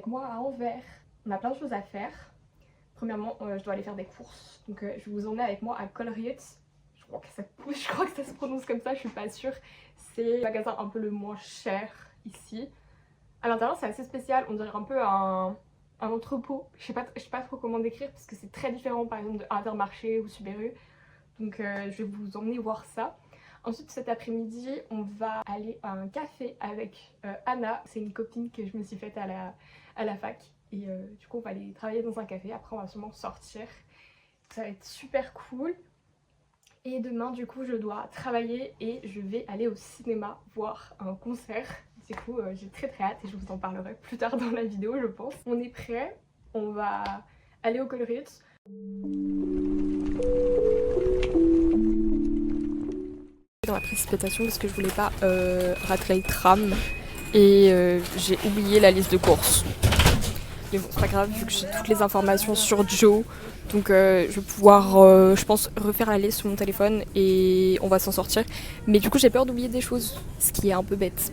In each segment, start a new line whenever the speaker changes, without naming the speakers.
avec moi à Anvers. On a plein de choses à faire. Premièrement, je dois aller faire des courses. Donc je vais vous emmener avec moi à Colruyt. Je crois que ça se prononce comme ça, je suis pas sûre. C'est le magasin un peu le moins cher ici. À l'intérieur, c'est assez spécial. On dirait un peu un entrepôt. Je sais pas trop comment décrire parce que c'est très différent par exemple de Intermarché ou Subaru. Donc je vais vous emmener voir ça. Ensuite cet après-midi on va aller à un café avec Anna. C'est une copine que je me suis faite à la fac. Et du coup on va aller travailler dans un café. Après on va sûrement sortir. Ça va être super cool. Et demain du coup je dois travailler et je vais aller au cinéma voir un concert. Du coup j'ai très hâte et je vous en parlerai plus tard dans la vidéo je pense. On est prêt, on va aller au Colruyt. Dans la précipitation parce que je voulais pas rater le tram et j'ai oublié la liste de courses. Mais bon c'est pas grave vu que j'ai toutes les informations sur Joe. Donc je vais pouvoir, je pense, refaire la liste sur mon téléphone et on va s'en sortir. Mais du coup j'ai peur d'oublier des choses, ce qui est un peu bête.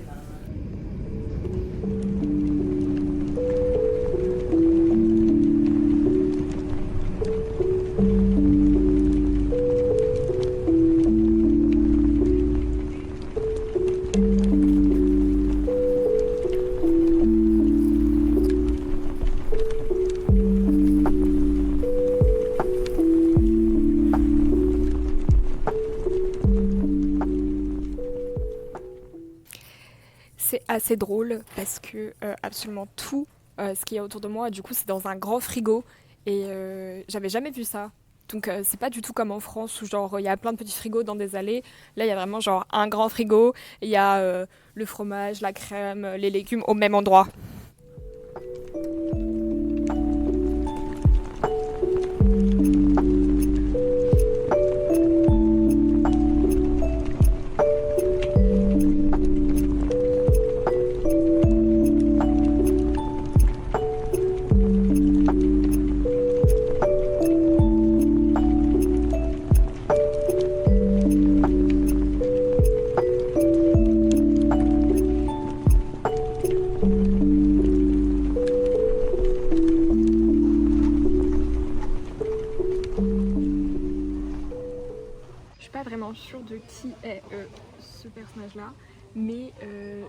C'est assez drôle parce que absolument tout ce qu'il y a autour de moi, du coup, c'est dans un grand frigo et j'avais jamais vu ça. Donc c'est pas du tout comme en France où genre il y a plein de petits frigos dans des allées. Là il y a vraiment genre un grand frigo, il y a le fromage, la crème, les légumes au même endroit. Vraiment sûre de qui est ce personnage là mais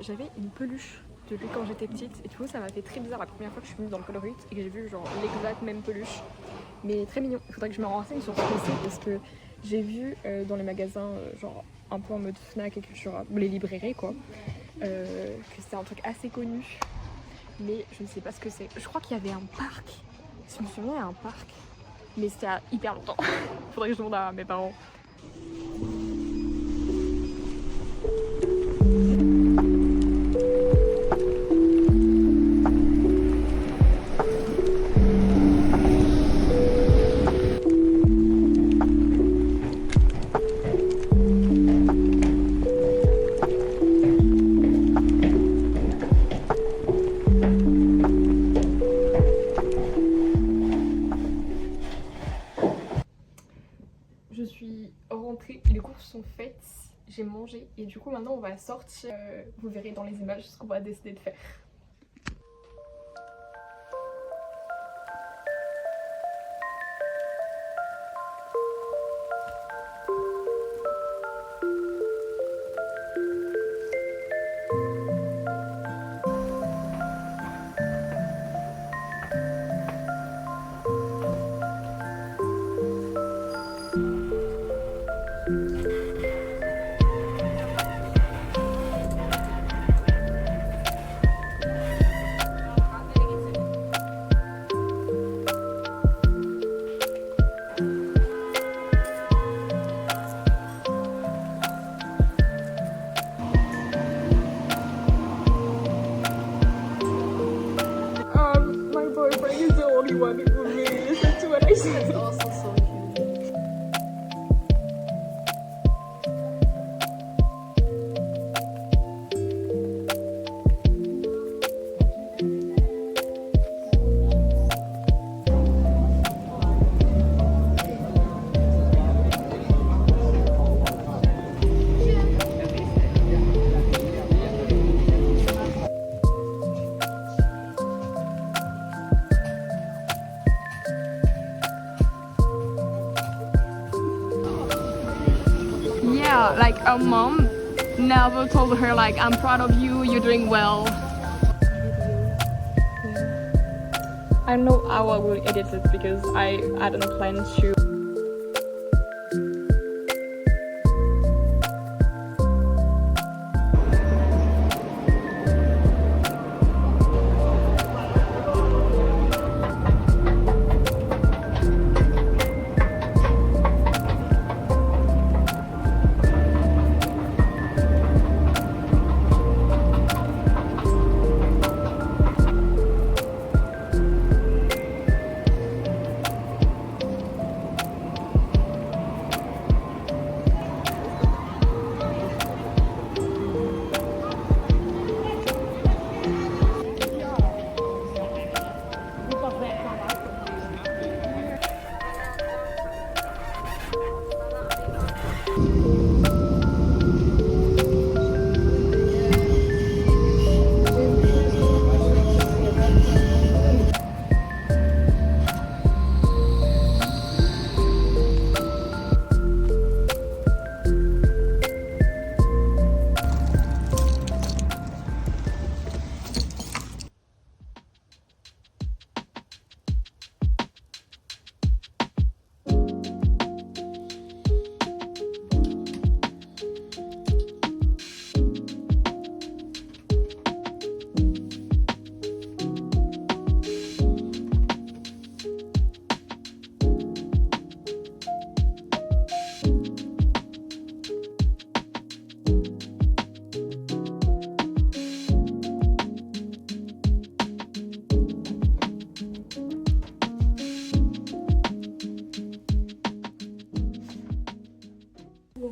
j'avais une peluche de lui quand j'étais petite et du coup ça m'a fait très bizarre la première fois que je suis venue dans le Colruyt et que j'ai vu genre l'exact même peluche mais très mignon. Il faudrait que je me renseigne sur ce que c'est parce que j'ai vu dans les magasins genre un peu en mode Fnac et Cultura, les librairies quoi, que c'était un truc assez connu mais je ne sais pas ce que c'est. Je crois qu'il y avait un parc, si je me souviens il y a un parc mais c'était hyper longtemps. Faudrait que je demande à mes parents. Je suis rentrée, les courses sont faites, j'ai mangé et du coup maintenant on va sortir. Vous verrez dans les images ce qu'on va décider de faire. yeah, like her mom never told her like I'm proud of you, you're doing well. I don't know how I will edit it because I don't plan to.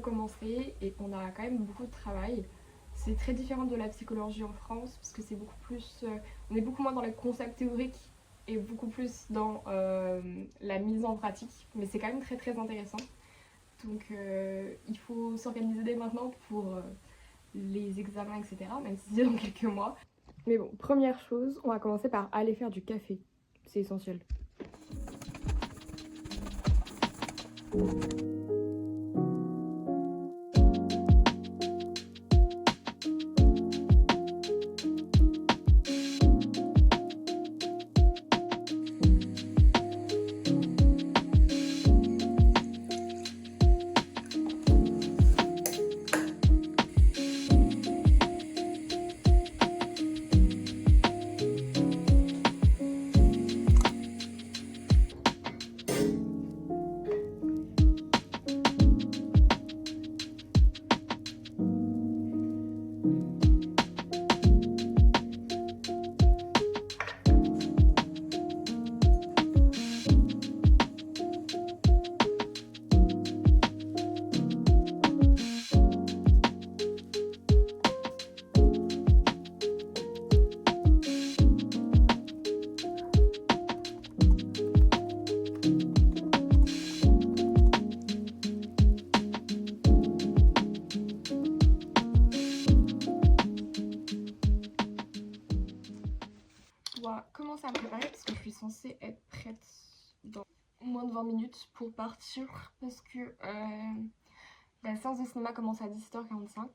Commencer et on a quand même beaucoup de travail. C'est très différent de la psychologie en France parce que c'est beaucoup plus, on est beaucoup moins dans les concepts théoriques et beaucoup plus dans la mise en pratique, mais c'est quand même très très intéressant. Donc il faut s'organiser dès maintenant pour les examens, etc., même si c'est dans quelques mois. Mais bon, première chose, on va commencer par aller faire du café, c'est essentiel. Commencer à me préparer parce que je suis censée être prête dans moins de 20 minutes pour partir parce que la séance de cinéma commence à 17h45,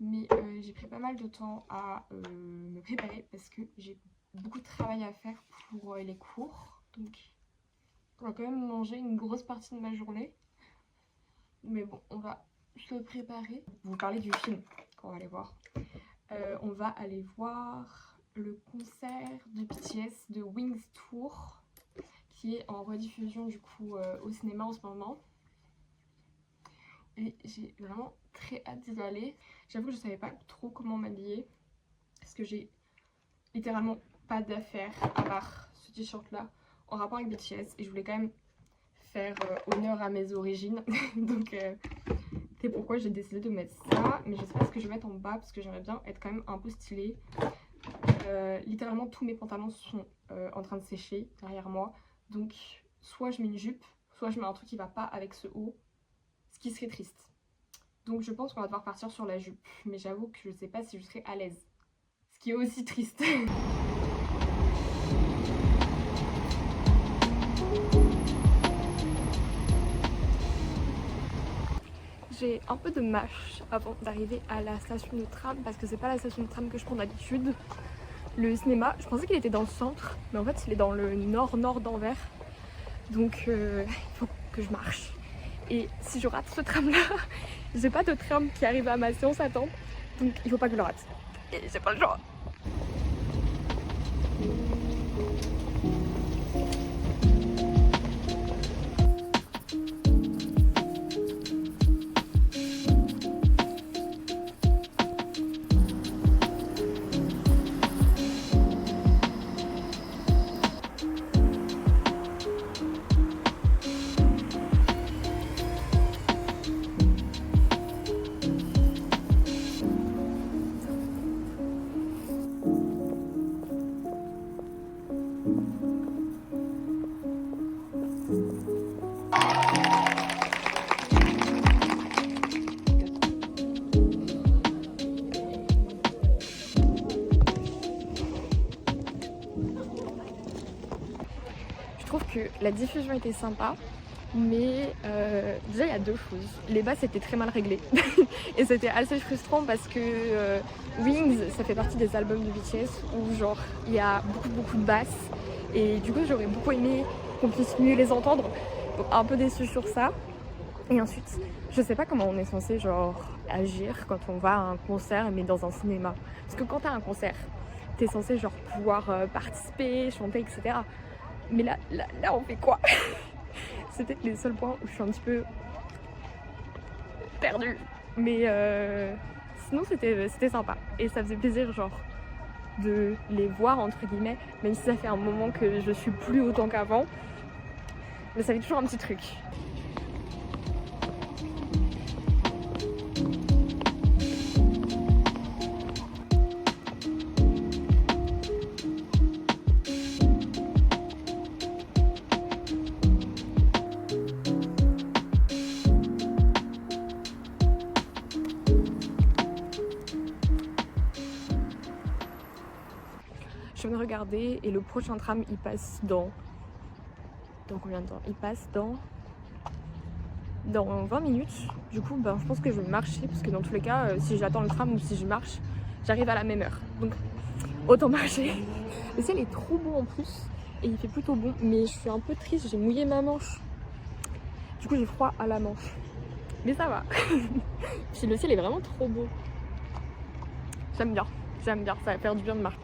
mais j'ai pris pas mal de temps à me préparer parce que j'ai beaucoup de travail à faire pour les cours, donc on va quand même manger une grosse partie de ma journée, mais bon, on va se préparer. Vous parlez du film qu'on va aller voir. On va aller voir le concert de BTS de Wings Tour qui est en rediffusion du coup au cinéma en ce moment, et j'ai vraiment très hâte d'y aller. J'avoue que je savais pas trop comment m'habiller parce que j'ai littéralement pas d'affaires à part ce t-shirt là en rapport avec BTS et je voulais quand même faire honneur à mes origines donc c'est pourquoi j'ai décidé de mettre ça, mais je sais pas ce que je vais mettre en bas parce que j'aimerais bien être quand même un peu stylée. Littéralement tous mes pantalons sont en train de sécher derrière moi, donc soit je mets une jupe, soit je mets un truc qui va pas avec ce haut, ce qui serait triste. Donc je pense qu'on va devoir partir sur la jupe, mais j'avoue que je sais pas si je serai à l'aise, ce qui est aussi triste. j'ai un peu de marche avant d'arriver à la station de tram parce que c'est pas la station de tram que je prends d'habitude. Le cinéma, je pensais qu'il était dans le centre, mais en fait il est dans le nord-nord d'Anvers. Donc il faut que je marche. Et si je rate ce tram là, j'ai pas de tram qui arrive à ma séance attente. Donc il faut pas que je le rate. Et j'ai pas le choix. Je trouve que la diffusion était sympa, mais déjà il y a deux choses. Les basses étaient très mal réglées et c'était assez frustrant parce que Wings, ça fait partie des albums de BTS où genre il y a beaucoup de basses et du coup j'aurais beaucoup aimé qu'on puisse mieux les entendre, donc un peu déçue sur ça. Et ensuite, je sais pas comment on est censé genre agir quand on va à un concert mais dans un cinéma. Parce que quand t'as un concert, t'es censé genre pouvoir participer, chanter, etc. Mais là on fait quoi? C'était les seuls points où je suis un petit peu perdue. Mais sinon c'était sympa. Et ça faisait plaisir genre de les voir entre guillemets, même si ça fait un moment que je suis plus autant qu'avant. Mais ça fait toujours un petit truc. Je viens de regarder et le prochain tram il passe dans combien de temps? Il passe dans 20 minutes. Du coup je pense que je vais marcher parce que dans tous les cas si j'attends le tram ou si je marche, j'arrive à la même heure. Donc autant marcher. Le ciel est trop beau en plus et il fait plutôt bon, mais je suis un peu triste, j'ai mouillé ma manche. Du coup j'ai froid à la manche. Mais ça va. Puis le ciel est vraiment trop beau. J'aime bien, ça va faire du bien de marcher.